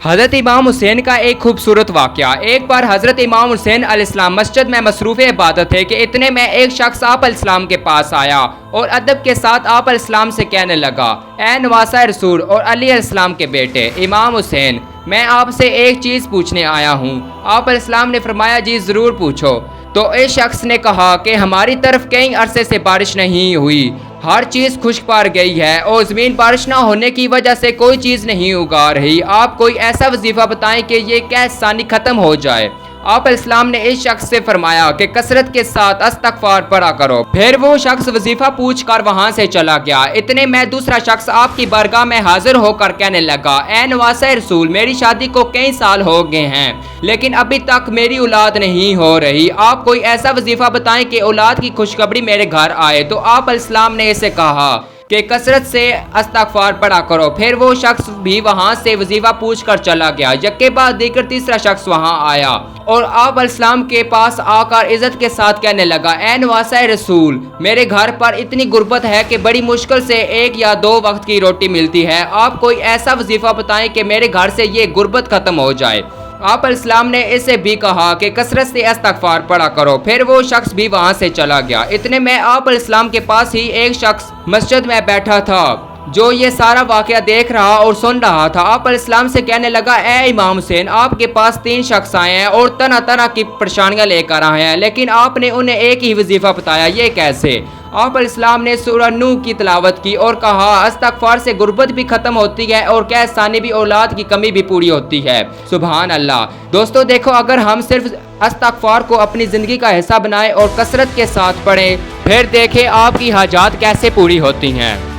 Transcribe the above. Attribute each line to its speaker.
Speaker 1: हज़रत इमाम हुसैन का एक खूबसूरत वाक़या। एक बार हज़रत इमाम हुसैन अलैहिस्सलाम मस्जिद में मसरूफ़ इबादत थे कि इतने में एक शख्स आप अलैहिस्सलाम के पास आया और अदब के साथ आप अलैहिस्सलाम से कहने लगा, ए नवासा रसूल और अली अलैहिस्सलाम के बेटे इमाम हुसैन, मैं आपसे एक चीज़ पूछने आया हूँ। आप अलैहिस्सलाम ने फरमाया, जी ज़रूर पूछो। तो इस शख्स ने कहा कि हमारी तरफ कई अरसे से बारिश नहीं हुई, हर चीज़ खुश्क पड़ गई है और ज़मीन बारिश ना होने की वजह से कोई चीज़ नहीं उगा रही। आप कोई ऐसा वजीफ़ा बताएं कि ये कैसे आसानी ख़त्म हो जाए। आप अलैहिस्सलाम ने इस शख्स से फरमाया कि कसरत के साथ इस्तग़फ़ार पढ़ा करो। फिर वो शख्स वजीफ़ा पूछ कर वहाँ से चला गया। इतने में दूसरा शख्स आपकी बारगाह में हाजिर होकर कहने लगा, ए नवासा रसूल, मेरी शादी को कई साल हो गए हैं लेकिन अभी तक मेरी औलाद नहीं हो रही। आप कोई ऐसा वजीफ़ा बताएं कि औलाद की खुशखबरी मेरे घर आए। तो आप अलैहिस्सलाम ने इसे कहा कि कसरत से इस्तग़फ़ार पढ़ा करो। फिर वो शख्स भी वहाँ से वजीफ़ा पूछ कर चला गया। यक्के बाद दीगर तीसरा शख्स वहाँ आया और आप अलैहिस्सलाम के पास आकर इज़्ज़त के साथ कहने लगा, ए नवासा रसूल, मेरे घर पर इतनी गुर्बत है कि बड़ी मुश्किल से एक या दो वक्त की रोटी मिलती है। आप कोई ऐसा वजीफ़ा बताएं कि मेरे घर से ये गुर्बत ख़त्म हो जाए। आप अलैहिस्सलाम ने इसे भी कहा कि कसरत से इस्तग़फ़ार पढ़ा करो। फिर वो शख्स भी वहाँ से चला गया। इतने में आप अलैहिस्सलाम के पास ही एक शख्स मस्जिद में बैठा था जो ये सारा वाक़या देख रहा और सुन रहा था। आप अलैहिस्सलाम से कहने लगा, ए इमाम हुसैन, आपके पास 3 शख्स आए हैं और तरह तरह की परेशानियाँ लेकर आए हैं, लेकिन आपने उन्हें एक ही वजीफ़ा बताया, ये कैसे? आप अलैहिस्सलाम ने सूरह नूह की तिलावत की और कहा, इस्तग़फ़ार से गुर्बत भी ख़त्म होती है और कैसानी भी औलाद की कमी भी पूरी होती है। सुभान अल्लाह। दोस्तों देखो, अगर हम सिर्फ इस्तग़फ़ार को अपनी ज़िंदगी का हिस्सा बनाएं और कसरत के साथ पढ़ें, फिर देखें आपकी हाजात कैसे पूरी होती हैं।